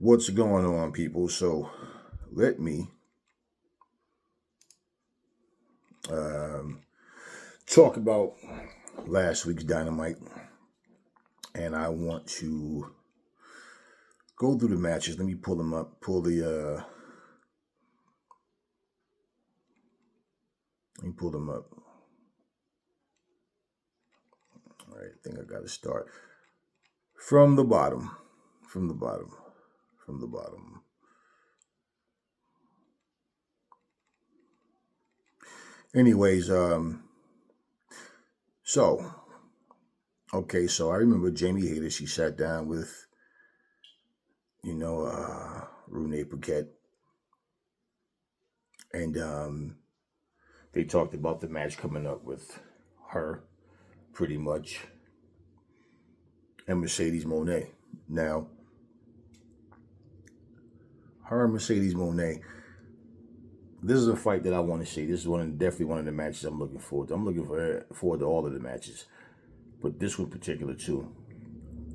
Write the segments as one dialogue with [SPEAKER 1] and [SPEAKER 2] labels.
[SPEAKER 1] What's going on, people? So let me um, talk about last week's Dynamite, and I want to go through the matches. Let me pull them up. Let me pull them up. All right, I think I got to start from the bottom. From the bottom. From the bottom. Anyways, so okay, so I remember Jamie Hayter. She sat down with Rune Paquette, and they talked about the match coming up with her, pretty much, and Mercedes Moné. Now, her and Mercedes Moné. This is a fight that I want to see. This is definitely one of the matches I'm looking forward to. I'm looking forward to all of the matches, but this one in particular too.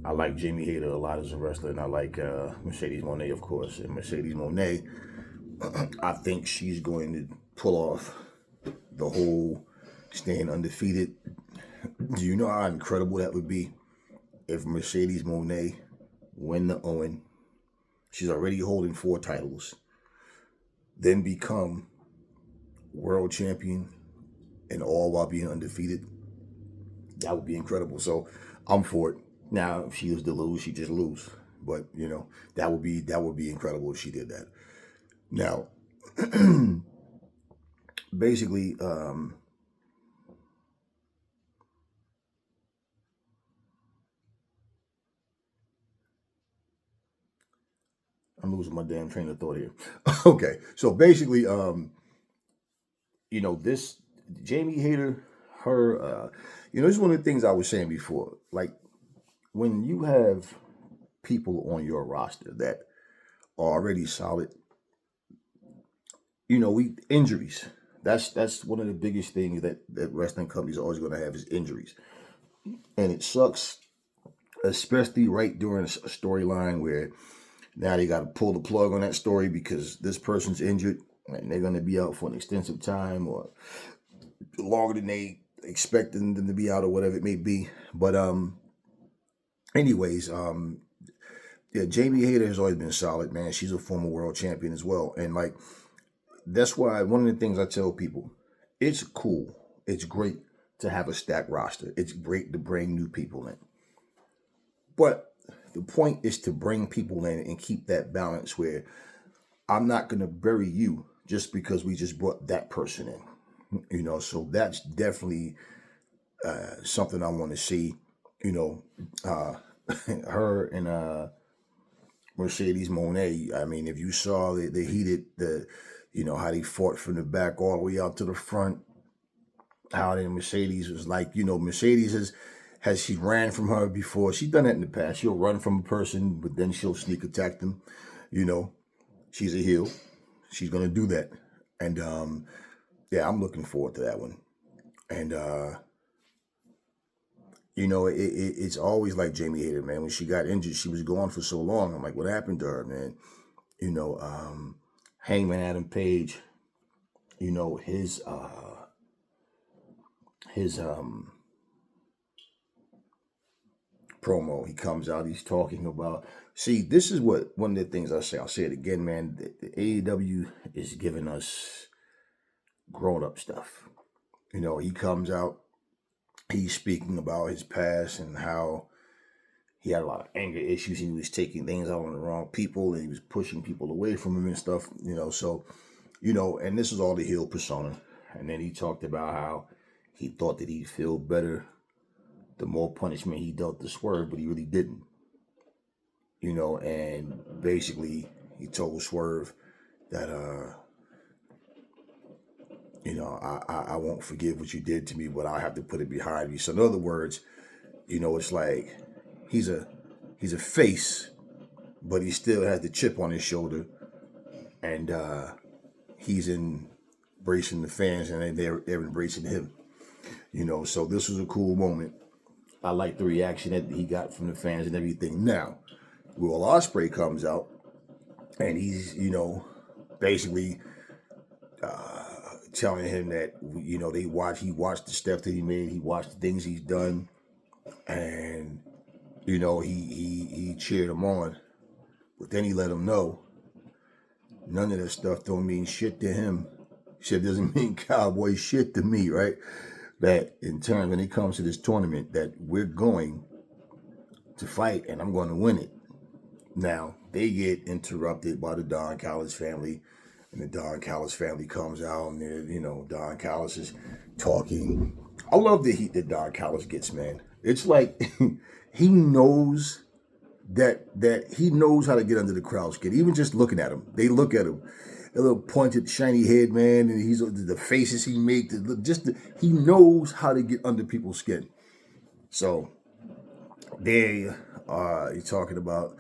[SPEAKER 1] I like Jamie Hayter a lot as a wrestler, and I like Mercedes Moné, of course. And Mercedes Moné, I think she's going to pull off the whole staying undefeated. Do you know how incredible that would be if Mercedes Moné win the Owen? She's already holding 4 titles, then become world champion, and all while being undefeated. That would be incredible. So I'm for it. Now, if she was to lose, she just lose. But that would be incredible if she did that. Now, basically, I'm losing my damn train of thought here. Okay, so basically, this Jamie Hayter, her, this is one of the things I was saying before. Like, when you have people on your roster that are already solid, injuries. That's one of the biggest things that wrestling companies are always going to have is injuries, and it sucks, especially right during a storyline where now they got to pull the plug on that story because this person's injured and they're going to be out for an extensive time or longer than they expecting them to be out or whatever it may be. But anyways, yeah, Jamie Hayter has always been solid, man. She's a former world champion as well, and like that's why one of the things I tell people, it's cool, it's great to have a stacked roster. It's great to bring new people in, but the point is to bring people in and keep that balance where I'm not going to bury you just because we just brought that person in. So that's definitely something I want to see. Her and Mercedes Moné. I mean, if you saw the heated how they fought from the back all the way out to the front, how then Mercedes was like, Mercedes has she ran from her before. She's done that in the past. She'll run from a person, but then she'll sneak attack them. She's a heel. She's gonna do that, and yeah, I'm looking forward to that one. And it's always like Jamie Hayter, man. When she got injured, she was gone for so long. I'm like, what happened to her, man? Hangman Adam Page, his promo, he comes out, he's talking about, see, this is what one of the things I'll say it again, man. The AEW is giving us grown-up stuff. He comes out, he's speaking about his past and how he had a lot of anger issues. He was taking things out on the wrong people and he was pushing people away from him and stuff, so and this is all the heel persona. And then he talked about how he thought that he'd feel better the more punishment he dealt to Swerve, but he really didn't. And basically he told Swerve that I won't forgive what you did to me, but I'll have to put it behind me. So in other words, it's like he's a face, but he still has the chip on his shoulder, and he's embracing the fans, and they're embracing him. So this was a cool moment. I like the reaction that he got from the fans and everything. Now, Will Ospreay comes out And he's, basically telling him that, he watched the steps that he made, he watched the things he's done, and, he cheered him on. But then he let him know none of that stuff don't mean shit to him. He said, doesn't mean cowboy shit to me, right? That in turn, when it comes to this tournament, that we're going to fight and I'm going to win it. Now, they get interrupted by the Don Callis family, and the Don Callis family comes out, and Don Callis is talking. I love the heat that Don Callis gets, man. It's like he knows that he knows how to get under the crowd's skin. Even just looking at him, they look at him, a little pointed, shiny head, man, and he's the faces he makes. He knows how to get under people's skin. So they are talking about,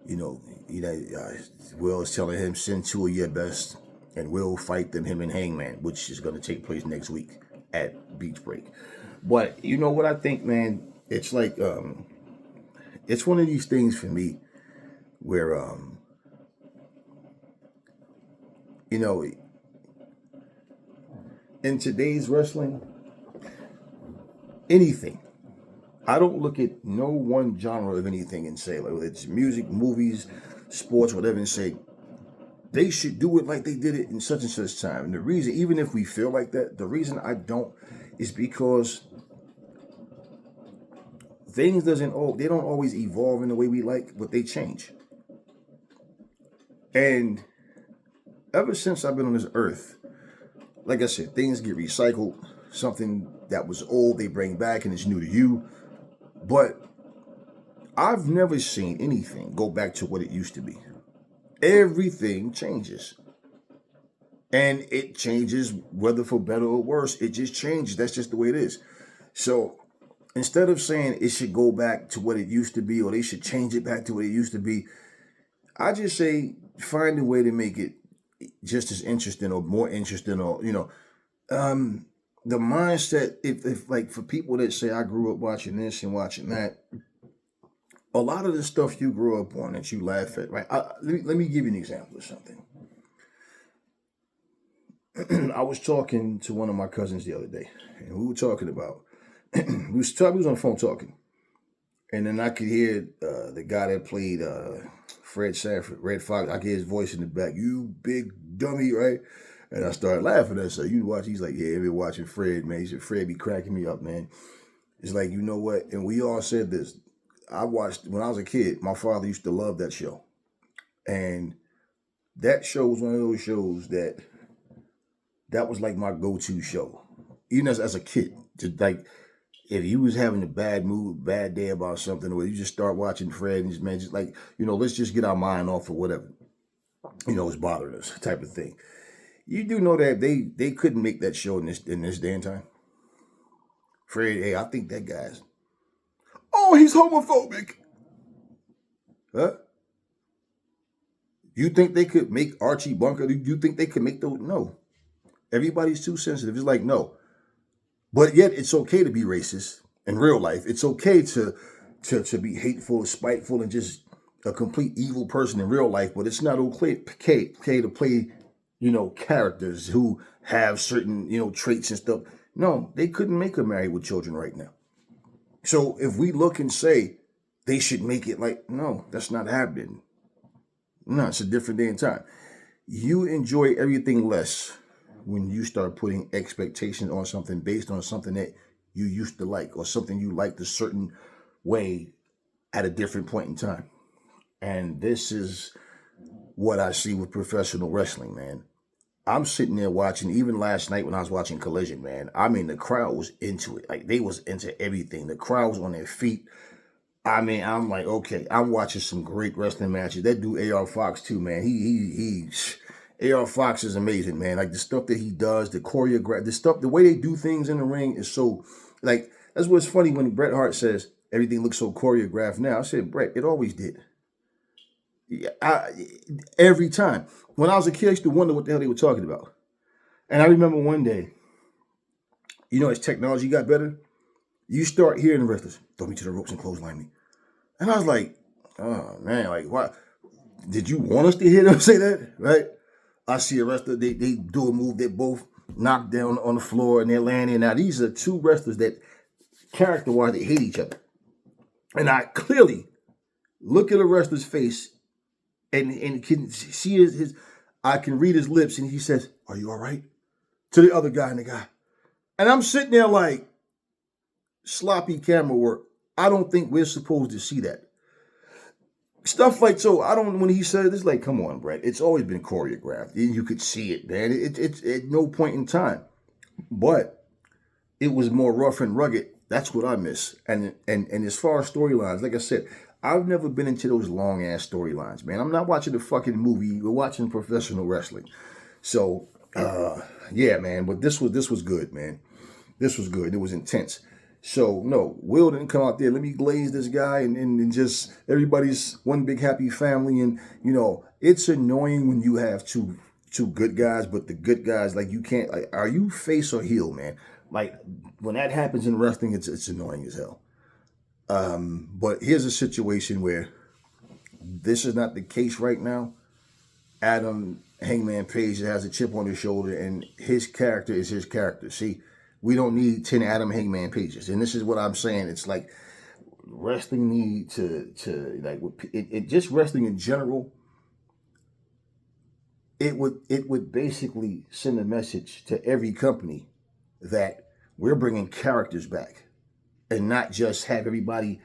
[SPEAKER 1] Will is telling him send two of your best, and Will fight them, him and Hangman, which is going to take place next week at Beach Break. But you know what I think, man? It's like it's one of these things for me where in today's wrestling, anything. I don't look at no one genre of anything and say, like, whether it's music, movies, sports, whatever, and say, they should do it like they did it in such and such time. And the reason, even if we feel like that, the reason I don't is because things they don't always evolve in the way we like, but they change. And ever since I've been on this earth, like I said, things get recycled. Something that was old, they bring back and it's new to you. But I've never seen anything go back to what it used to be. Everything changes. And it changes whether for better or worse. It just changes. That's just the way it is. So instead of saying it should go back to what it used to be, or they should change it back to what it used to be, I just say find a way to make it just as interesting or more interesting, or, the mindset, if like for people that say I grew up watching this and watching that, a lot of the stuff you grew up on that you laugh at, right? Let me give you an example of something. I was talking to one of my cousins the other day, and we were talking about, we was on the phone talking, and then I could hear the guy that played Fred Sanford, Red Fox. I could hear his voice in the back, "You big dummy," right? And I started laughing. I said, "You watch?" He's like, "Yeah, I've been watching Fred, man." He said, "Fred be cracking me up, man." It's like, you know what? And we all said this. I watched, when I was a kid, my father used to love that show. And that show was one of those shows that was like my go-to show. Even as a kid. Just like, if you was having a bad mood, bad day about something, or you just start watching Fred and just, man, just like, let's just get our mind off of whatever, is bothering us, type of thing. You do know that they couldn't make that show in this day and time. Fred, hey, I think that guy's, oh, he's homophobic. Huh? You think they could make Archie Bunker? Do you think they could make those? No. Everybody's too sensitive. It's like, no. But yet it's okay to be racist in real life. It's okay to be hateful, spiteful, and just a complete evil person in real life. But it's not okay to play, characters who have certain, traits and stuff. No, they couldn't make her married with children right now. So if we look and say they should make it like, no, that's not happening. No, it's a different day and time. You enjoy everything less when you start putting expectations on something based on something that you used to like, or something you liked a certain way at a different point in time. And this is what I see with professional wrestling, man. I'm sitting there watching, even last night when I was watching Collision, man, I mean, the crowd was into it. Like, they was into everything. The crowd was on their feet. I mean, I'm like, okay, I'm watching some great wrestling matches. That dude AR Fox too, man. AR Fox is amazing, man. Like, the stuff that he does, the choreograph, the way they do things in the ring is so, like, that's what's funny when Bret Hart says everything looks so choreographed now. I said, Bret, it always did. Every time. When I was a kid, I used to wonder what the hell they were talking about. And I remember one day, as technology got better, you start hearing the wrestlers, throw me to the ropes and clothesline me. And I was like, oh, man, like, why? did you want us to hear them say that? Right? I see a wrestler, they do a move, they both knock down on the floor and they're landing. Now, these are two wrestlers that character-wise, they hate each other. And I clearly look at a wrestler's face and can see his I can read his lips, and he says, "Are you all right?" To the other guy and the guy. And I'm sitting there like, sloppy camera work. I don't think we're supposed to see that. Stuff like, so I don't, when he said this, like, come on, Brett. It's always been choreographed. You could see it, man. It's at no point in time. But it was more rough and rugged. That's what I miss. And as far as storylines, like I said, I've never been into those long ass storylines, man. I'm not watching a fucking movie. We're watching professional wrestling. So, yeah, man. But this was good, man. This was good. It was intense. So, no, Will didn't come out there, let me glaze this guy and just everybody's one big happy family. And, you know, it's annoying when you have two good guys, but the good guys, like, you can't, like, are you face or heel, man? Like, when that happens in wrestling, it's annoying as hell. But here's a situation where this is not the case right now. Adam Hangman Page has a chip on his shoulder, and his character is his character. See, we don't need 10 Adam Hangman Pages. And this is what I'm saying. It's like wrestling need to like, it just wrestling in general, it would basically send a message to every company that we're bringing characters back and not just have everybody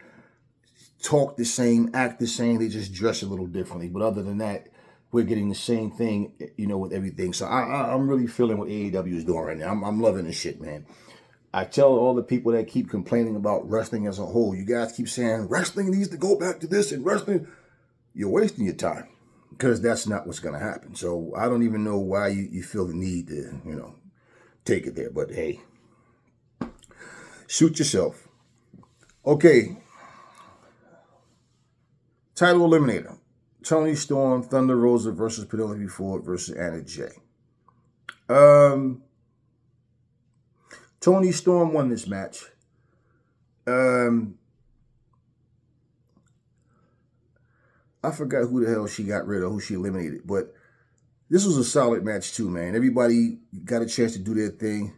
[SPEAKER 1] talk the same, act the same. They just dress a little differently. But other than that, we're getting the same thing, you know, with everything. So I'm really feeling what AEW is doing right now. I'm loving this shit, man. I tell all the people that keep complaining about wrestling as a whole, you guys keep saying wrestling needs to go back to this and wrestling, you're wasting your time because that's not what's going to happen. So I don't even know why you feel the need to, you know, take it there. But hey, suit yourself. Okay. Title eliminator. Toni Storm, Thunder Rosa versus Penelope Ford versus Anna Jay. Toni Storm won this match. I forgot who the hell she got rid of, who she eliminated, but this was a solid match too, man. Everybody got a chance to do their thing.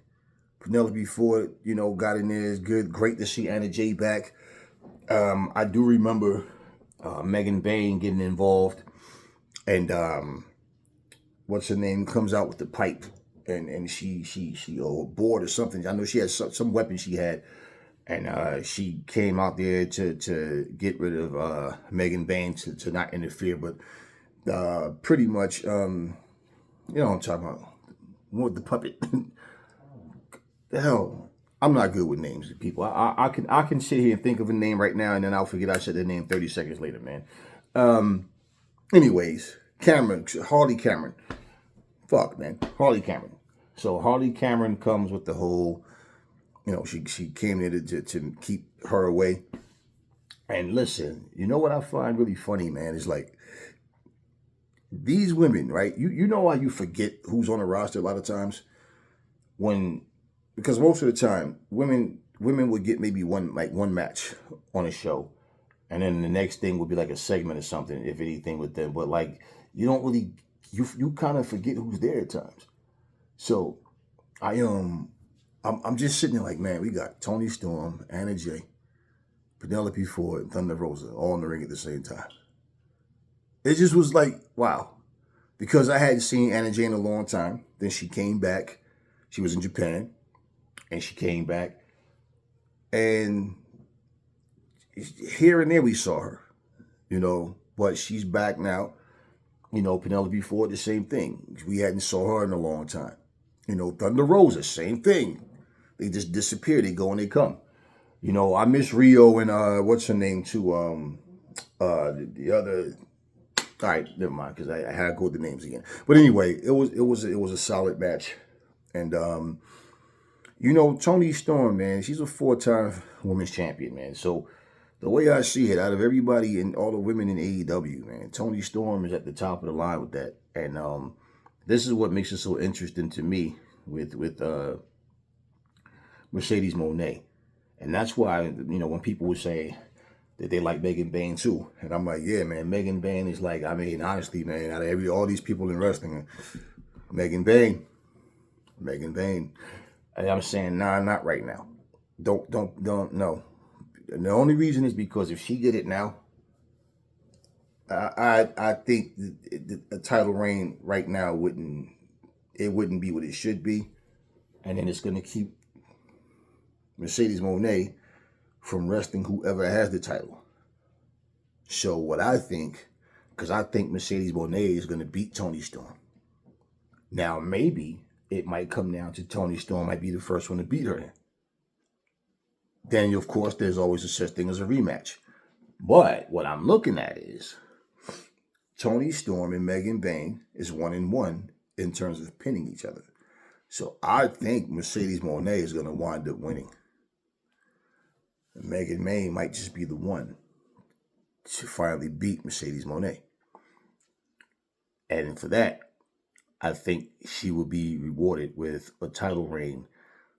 [SPEAKER 1] Penelope Ford, you know, got in there. It's good. Great to see Anna Jay back. I do remember Megan Bain getting involved, and what's her name comes out with the pipe, and she a board or something. I know she had some weapon she had, and she came out there to get rid of Megan Bain to not interfere, but pretty much, you know what I'm talking about, with the puppet. The hell. I'm not good with names of people. I can sit here and think of a name right now, and then I'll forget I said their name 30 seconds later, man. Anyways, Harley Cameron. Fuck, man. Harley Cameron. So Harley Cameron comes with the whole, you know, she came there to keep her away. And listen, you know what I find really funny, man, is like, these women, right? You know why you forget who's on the roster a lot of times? Because most of the time, women would get maybe one match on a show, and then the next thing would be like a segment or something, if anything, with them. But like, you don't really, you kind of forget who's there at times. So I'm just sitting there like, man, we got Toni Storm, Anna Jay, Penelope Ford, and Thunder Rosa all in the ring at the same time. It just was like, wow, because I hadn't seen Anna Jay in a long time. Then she came back. She was in Japan. And she came back, and here and there we saw her, you know, but she's back now. You know, Penelope Ford, the same thing. We hadn't saw her in a long time. You know, Thunder Rosa, same thing. They just disappear. They go and they come. You know, I miss Rio and what's her name too? The other. All right, never mind, because I had to go with the names again. But anyway, it was a solid match, and you know, Toni Storm, man, she's a 4-time women's champion, man. So the way I see it, out of everybody and all the women in AEW, man, Toni Storm is at the top of the line with that. And this is what makes it so interesting to me with Mercedes Moné. And that's why, you know, when people would say that they like Megan Bayne too. And I'm like, yeah, man, Megan Bayne is like, I mean, honestly, man, out of all these people in wrestling, Megan Bayne. And I'm saying, nah, not right now. Don't, no. And the only reason is because if she did it now, I think the title reign right now wouldn't be what it should be, and then it's gonna keep Mercedes Moné from wrestling whoever has the title. So what I think, because I think Mercedes Moné is gonna beat Toni Storm. Now maybe it might come down to Toni Storm might be the first one to beat her. Then of course there's always a such thing as a rematch. But what I'm looking at is Toni Storm and Megan Bayne is 1-1 in terms of pinning each other. So I think Mercedes Moné is going to wind up winning. And Megan Bayne might just be the one to finally beat Mercedes Moné. And for that, I think she will be rewarded with a title reign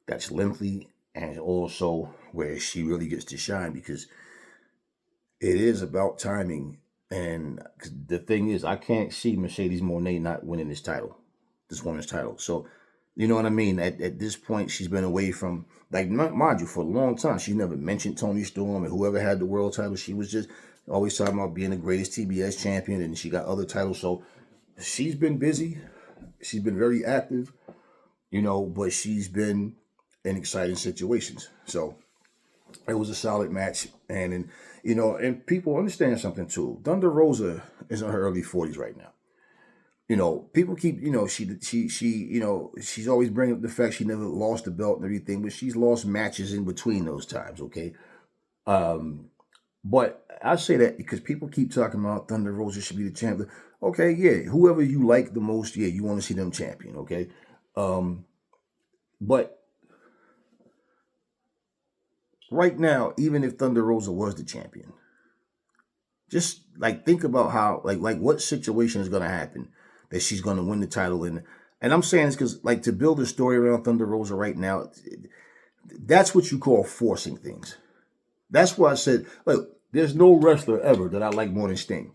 [SPEAKER 1] that's lengthy and also where she really gets to shine, because it is about timing. And the thing is, I can't see Mercedes Moné not winning this women's title. So, you know what I mean? At this point, she's been away from, like, mind you, for a long time. She never mentioned Toni Storm and whoever had the world title. She was just always talking about being the greatest TBS champion, and she got other titles. So she's been busy. She's been very active, but she's been in exciting situations. So it was a solid match. And people understand something too. Thunder Rosa is in her early 40s right now. People keep, she's always bringing up the fact she never lost the belt and everything, but she's lost matches in between those times, okay? But I say that because people keep talking about Thunder Rosa should be the champion. Okay, yeah, whoever you like the most, yeah, you want to see them champion, okay? But right now, even if Thunder Rosa was the champion, just like think about how, like what situation is going to happen that she's going to win the title in. And I'm saying this because, like, to build a story around Thunder Rosa right now, that's what you call forcing things. That's why I said, look, there's no wrestler ever that I like more than Sting.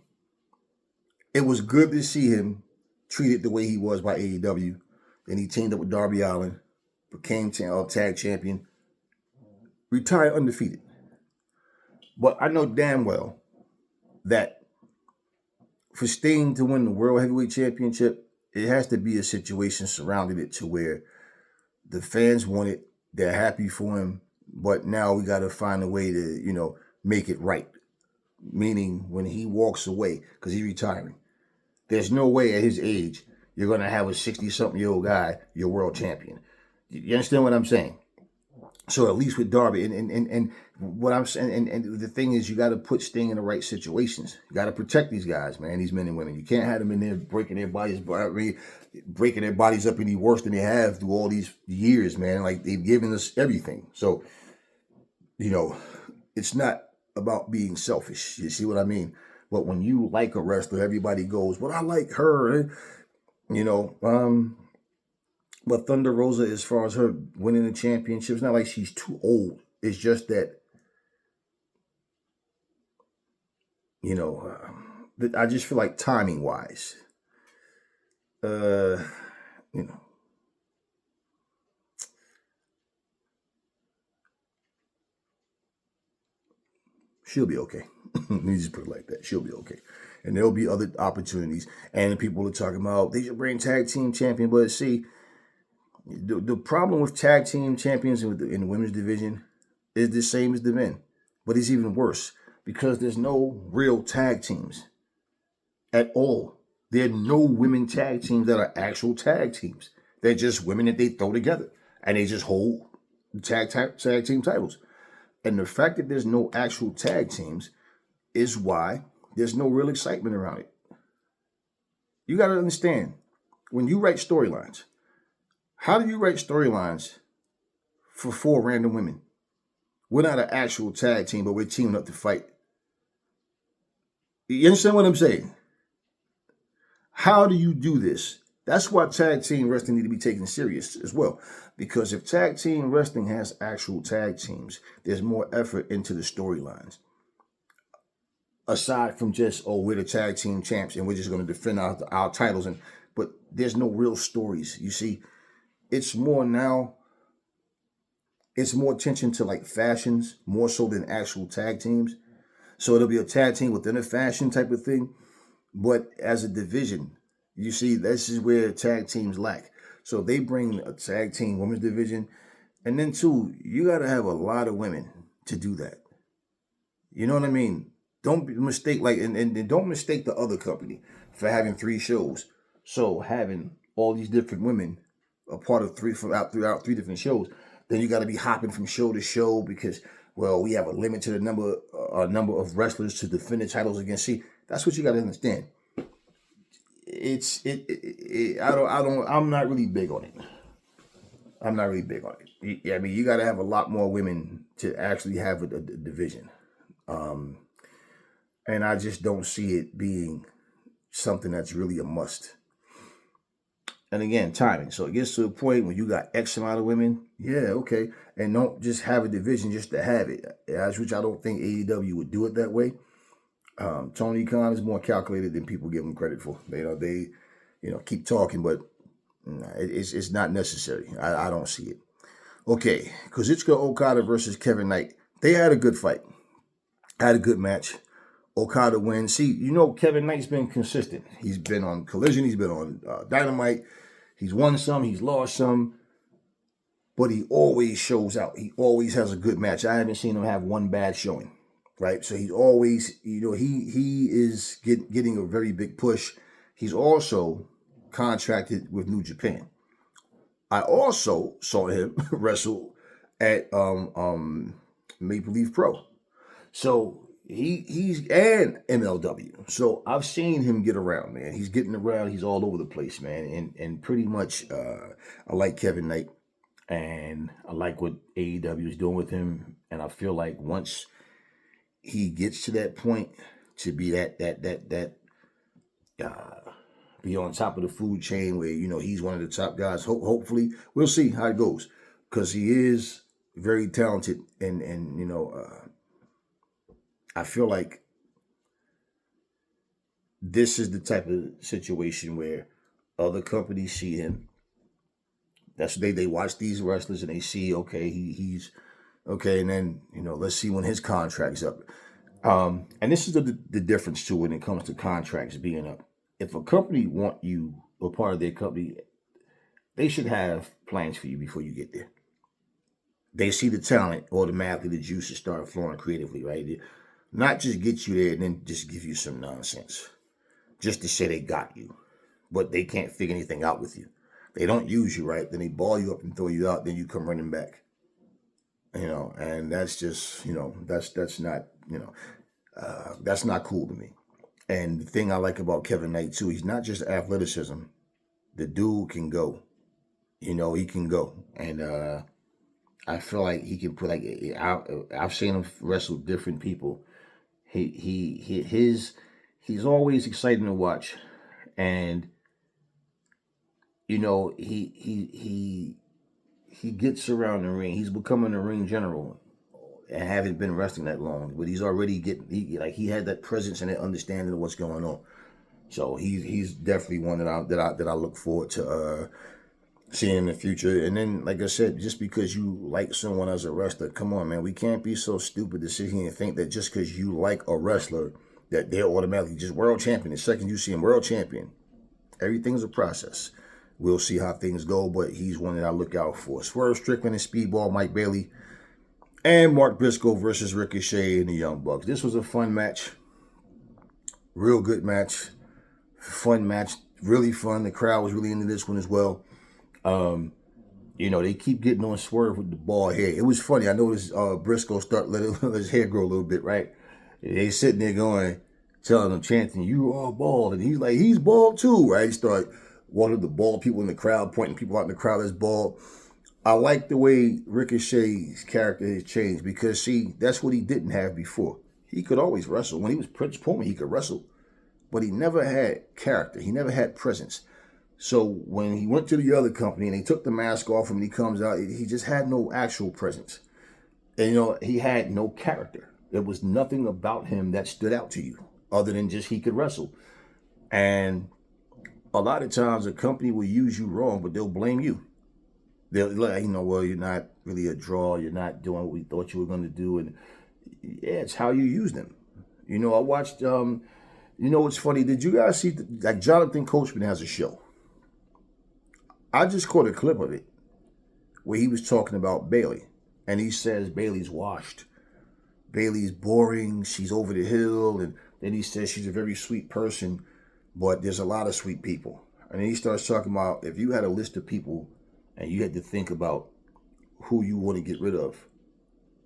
[SPEAKER 1] It was good to see him treated the way he was by AEW. Then he teamed up with Darby Allin, became tag champion, retired undefeated. But I know damn well that for Sting to win the World Heavyweight Championship, it has to be a situation surrounding it to where the fans want it, they're happy for him, but now we got to find a way to, make it right. Meaning when he walks away, because he's retiring, there's no way at his age you're going to have a 60-something-year-old guy, your world champion. You understand what I'm saying? So at least with Darby, and what I'm saying, and the thing is, you got to put Sting in the right situations. You got to protect these guys, man, these men and women. You can't have them in there breaking their bodies up any worse than they have through all these years, man. Like, they've given us everything. So, it's not about being selfish. You see what I mean? But when you like a wrestler, everybody goes, "Well, I like her," But Thunder Rosa, as far as her winning the championship, it's not like she's too old. It's just that, I just feel like timing wise, she'll be okay. Let me just put it like that. She'll be okay. And there'll be other opportunities. And people are talking about they should bring tag team champion. But see, the problem with tag team champions in the women's division is the same as the men. But it's even worse because there's no real tag teams at all. There are no women tag teams that are actual tag teams. They're just women that they throw together. And they just hold tag team titles. And the fact that there's no actual tag teams is why there's no real excitement around it. You got to understand, when you write storylines, how do you write storylines for 4 random women? We're not an actual tag team, but we're teaming up to fight. You understand what I'm saying? How do you do this? That's why tag team wrestling need to be taken serious as well. Because if tag team wrestling has actual tag teams, there's more effort into the storylines. aside from just, oh, we're the tag team champs and we're just going to defend our titles. But there's no real stories. You see, it's more now, it's more attention to like fashions, more so than actual tag teams. So it'll be a tag team within a fashion type of thing. But as a division, you see, this is where tag teams lack. So they bring a tag team women's division. And then, too, you got to have a lot of women to do that. You know what I mean? Don't mistake, like, and don't mistake the other company for having 3 shows. So having all these different women a part of throughout 3 different shows, then you got to be hopping from show to show because, well, we have a limited number of wrestlers to defend the titles against. See, that's what you got to understand. I'm not really big on it. I'm not really big on it. I mean, you got to have a lot more women to actually have a division. And I just don't see it being something that's really a must. And again, timing. So it gets to a point when you got X amount of women. Yeah, okay. And don't just have a division just to have it. Which I don't think AEW would do it that way. Tony Khan is more calculated than people give him credit for. They keep talking, but it's not necessary. I don't see it. Okay, Kazuchika Okada versus Kevin Knight. They had a good fight. Had a good match. Okada wins. See, Kevin Knight's been consistent. He's been on Collision. He's been on Dynamite. He's won some. He's lost some. But he always shows out. He always has a good match. I haven't seen him have one bad showing. Right? So he's always, he is getting a very big push. He's also contracted with New Japan. I also saw him wrestle at Maple Leaf Pro. So he's and MLW. So I've seen him get around, man. He's getting around. He's all over the place, man. And pretty much I like Kevin Knight. And I like what AEW is doing with him. And I feel like once he gets to that point to be be on top of the food chain where, he's one of the top guys. Hopefully, we'll see how it goes because he is very talented. And I feel like this is the type of situation where other companies see him. That's what they watch these wrestlers and they see, okay, he's okay. And then, let's see when his contract's up. And this is the difference too when it comes to contracts being up. If a company want you or part of their company, they should have plans for you before you get there. They see the talent, automatically the juices start flowing creatively, right? Not just get you there and then just give you some nonsense. Just to say they got you. But they can't figure anything out with you. They don't use you right, then they ball you up and throw you out, then you come running back. And that's just, that's not, that's not cool to me. And the thing I like about Kevin Knight too, he's not just athleticism. The dude can go. He can go. And I feel like he can put I've seen him wrestle different people. He's always exciting to watch. And he gets around the ring. He's becoming a ring general. And haven't been wrestling that long, but he's already he had that presence and that understanding of what's going on. So he's definitely one that I look forward to seeing in the future. And then, like I said, just because you like someone as a wrestler, come on, man, we can't be so stupid to sit here and think that just because you like a wrestler that they're automatically just world champion. The second you see him world champion, everything's a process. We'll see how things go, but he's one that I look out for. Swerve Strickland and Speedball Mike Bailey. And Mark Briscoe versus Ricochet and the Young Bucks. This was a fun match. Real good match. Fun match. Really fun. The crowd was really into this one as well. They keep getting on Swerve with the bald hair. It was funny. I noticed Briscoe start letting his hair grow a little bit, right? They sitting there telling him, chanting, "You are bald." And he's like, he's bald too, right? He started walking the bald people in the crowd, pointing people out in the crowd as bald. I like the way Ricochet's character has changed because, see, that's what he didn't have before. He could always wrestle. When he was Prince Pullman, he could wrestle. But he never had character. He never had presence. So when he went to the other company and they took the mask off him and he comes out, he just had no actual presence. And, he had no character. There was nothing about him that stood out to you other than just he could wrestle. And a lot of times a company will use you wrong, but they'll blame you. They'll like, well, you're not really a draw. You're not doing what we thought you were going to do. And yeah, it's how you use them. I watched, what's funny? Did you guys see, like Jonathan Coachman has a show. I just caught a clip of it where he was talking about Bayley. And he says Bayley's washed. Bayley's boring. She's over the hill. And then he says she's a very sweet person, but there's a lot of sweet people. And then he starts talking about if you had a list of people and you had to think about who you want to get rid of,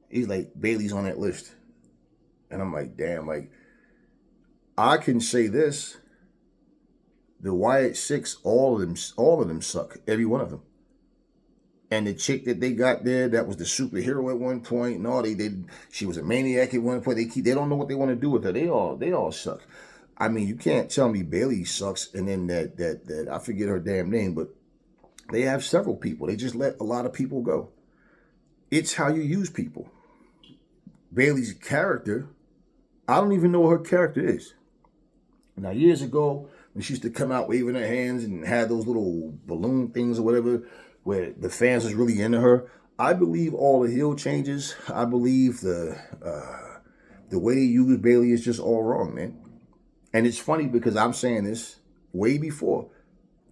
[SPEAKER 1] he's like, Bayley's on that list. And I'm like, damn, like, I can say this. The Wyatt Six, all of them suck. Every one of them. And the chick that they got there, that was the superhero at one point. No, she was a maniac at one point. They don't know what they want to do with her. They all suck. I mean, you can't tell me Bayley sucks and then that I forget her damn name, but they have several people. They just let a lot of people go. It's how you use people. Bayley's character, I don't even know what her character is. Now, years ago, when she used to come out waving her hands and had those little balloon things or whatever, where the fans was really into her, I believe all the heel changes. I believe the way they use Bayley is just all wrong, man. And it's funny because I'm saying this way before.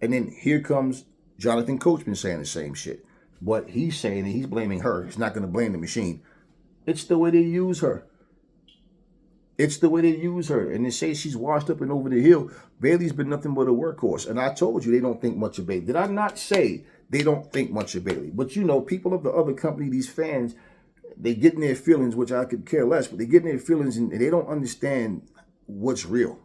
[SPEAKER 1] And then here comes Jonathan Coachman saying the same shit. But he's saying that he's blaming her. He's not going to blame the machine. It's the way they use her. It's the way they use her. And they say she's washed up and over the hill. Bayley's been nothing but a workhorse. And I told you they don't think much of Bayley. Did I not say they don't think much of Bayley? But people of the other company, these fans, they get in their feelings, which I could care less, but they get in their feelings and they don't understand what's real.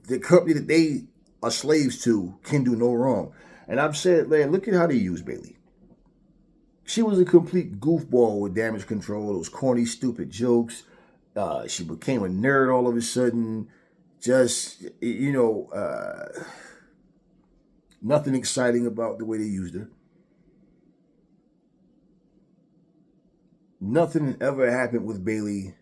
[SPEAKER 1] The company that they are slaves to can do no wrong. And I've said, man, look at how they use Bayley. She was a complete goofball with Damage Control, those corny, stupid jokes. She became a nerd all of a sudden. Just, nothing exciting about the way they used her. Nothing ever happened with Bayley.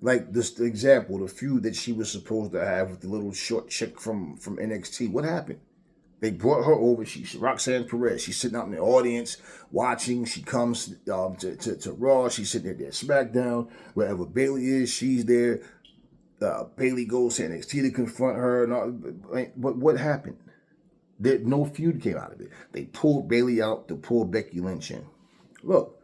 [SPEAKER 1] Like this example, the feud that she was supposed to have with the little short chick from NXT. What happened? They brought her over. She's Roxanne Perez. She's sitting out in the audience watching. She comes to Raw. She's sitting there at SmackDown. Wherever Bayley is, she's there. Bayley goes to NXT to confront her. But what happened? No feud came out of it. They pulled Bayley out to pull Becky Lynch in. Look,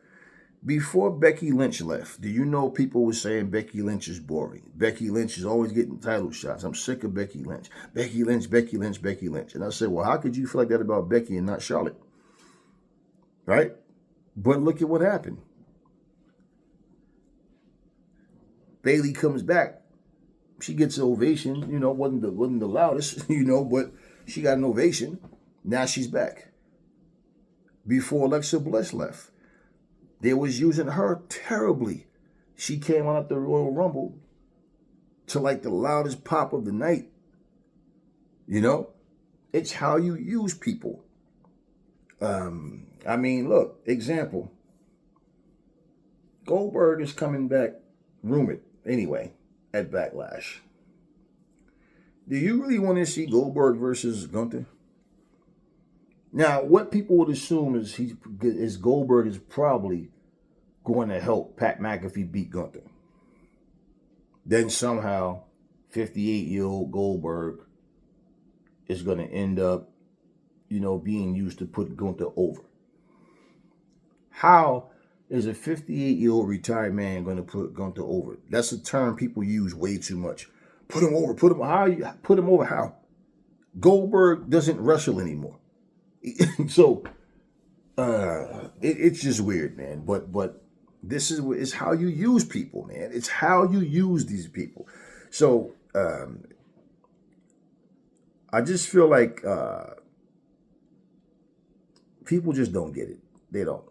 [SPEAKER 1] before Becky Lynch left, do you know people were saying Becky Lynch is boring? Becky Lynch is always getting title shots. I'm sick of Becky Lynch. Becky Lynch, Becky Lynch, Becky Lynch. And I said, well, how could you feel like that about Becky and not Charlotte? Right? But look at what happened. Bayley comes back. She gets an ovation. Wasn't the loudest, but she got an ovation. Now she's back. Before Alexa Bliss left, they was using her terribly. She came out at the Royal Rumble to like the loudest pop of the night. It's how you use people. Look, example. Goldberg is coming back, rumored anyway, at Backlash. Do you really want to see Goldberg versus Gunther? Now, what people would assume is Goldberg is probably going to help Pat McAfee beat Gunther. Then somehow, 58-year-old Goldberg is going to end up, being used to put Gunther over. How is a 58-year-old retired man going to put Gunther over? That's a term people use way too much. Put him over. Put him over how? Goldberg doesn't wrestle anymore. So, it's just weird, man. But this is how you use people, man. It's how you use these people. So, I just feel like people just don't get it. They don't.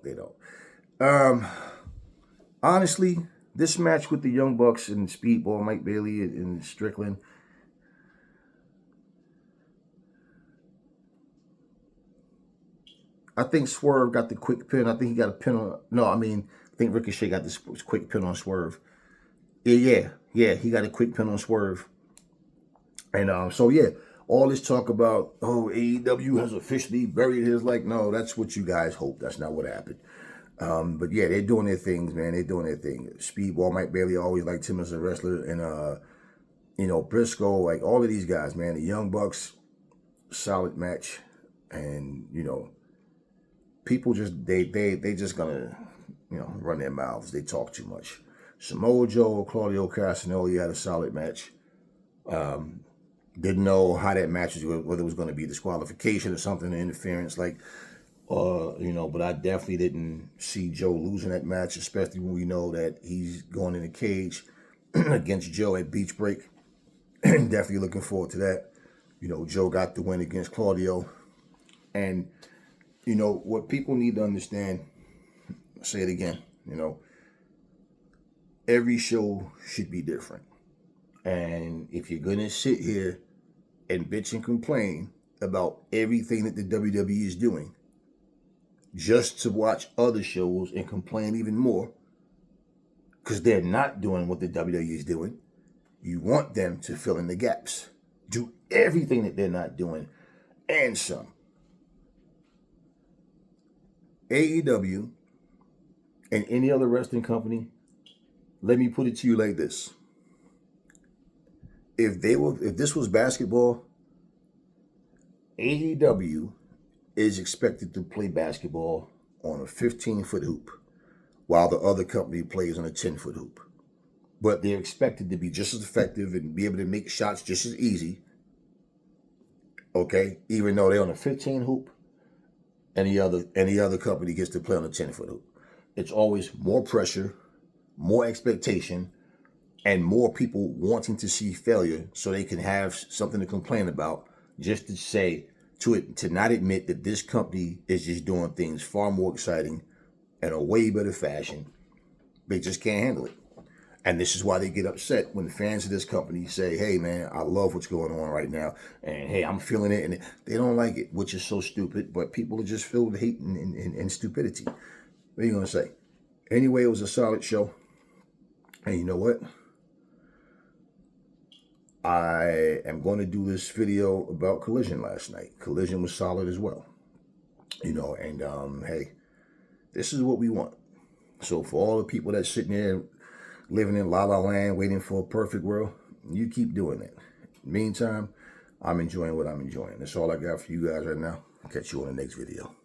[SPEAKER 1] Honestly, this match with the Young Bucks and Speedball, Mike Bailey and Strickland, I think Swerve got the quick pin. I think he got a pin on. No, I think Ricochet got this quick pin on Swerve. Yeah, he got a quick pin on Swerve. And so yeah, all this talk about, oh, AEW has officially buried his, like, no, that's what you guys hope. That's not what happened. But yeah, they're doing their things, man. They're doing their thing. Speedball, Mike Bailey always liked him as a wrestler, and you know, Briscoe, like all of these guys, man. The Young Bucks, solid match, and you know, people just they just gonna, you know, run their mouths. They talk too much. Samoa Joe, Claudio Castagnoli had a solid match. Didn't know how that match was, whether it was going to be disqualification or something, interference, like, you know. But I definitely didn't see Joe losing that match, especially when we know that he's going in the cage against Joe at Beach Break. Definitely looking forward to that. You know, Joe got the win against Claudio, and you know what people need to understand. I'll say it again. You know, every show should be different. And if you're going to sit here and bitch and complain about everything that the WWE is doing, just to watch other shows and complain even more, because they're not doing what the WWE is doing, you want them to fill in the gaps. Do everything that they're not doing, and some. AEW and any other wrestling company, let me put it to you like this. If this was basketball, AEW is expected to play basketball on a 15-foot hoop, while the other company plays on a 10-foot hoop. But they're expected to be just as effective and be able to make shots just as easy. Okay, even though they're on a 15 hoop, and the other company gets to play on a 10-foot hoop. It's always more pressure, more expectation, and more people wanting to see failure so they can have something to complain about, just to say, to not admit that this company is just doing things far more exciting in a way better fashion. They just can't handle it. And this is why they get upset when the fans of this company say, hey man, I love what's going on right now, and hey, I'm feeling it, and they don't like it, which is so stupid, but people are just filled with hate and stupidity. What are you going to say? Anyway, it was a solid show. And you know what? I am going to do this video about Collision last night. Collision was solid as well. You know, and hey, this is what we want. So for all the people that's sitting there living in La La Land, waiting for a perfect world, you keep doing it. Meantime, I'm enjoying what I'm enjoying. That's all I got for you guys right now. I'll catch you on the next video.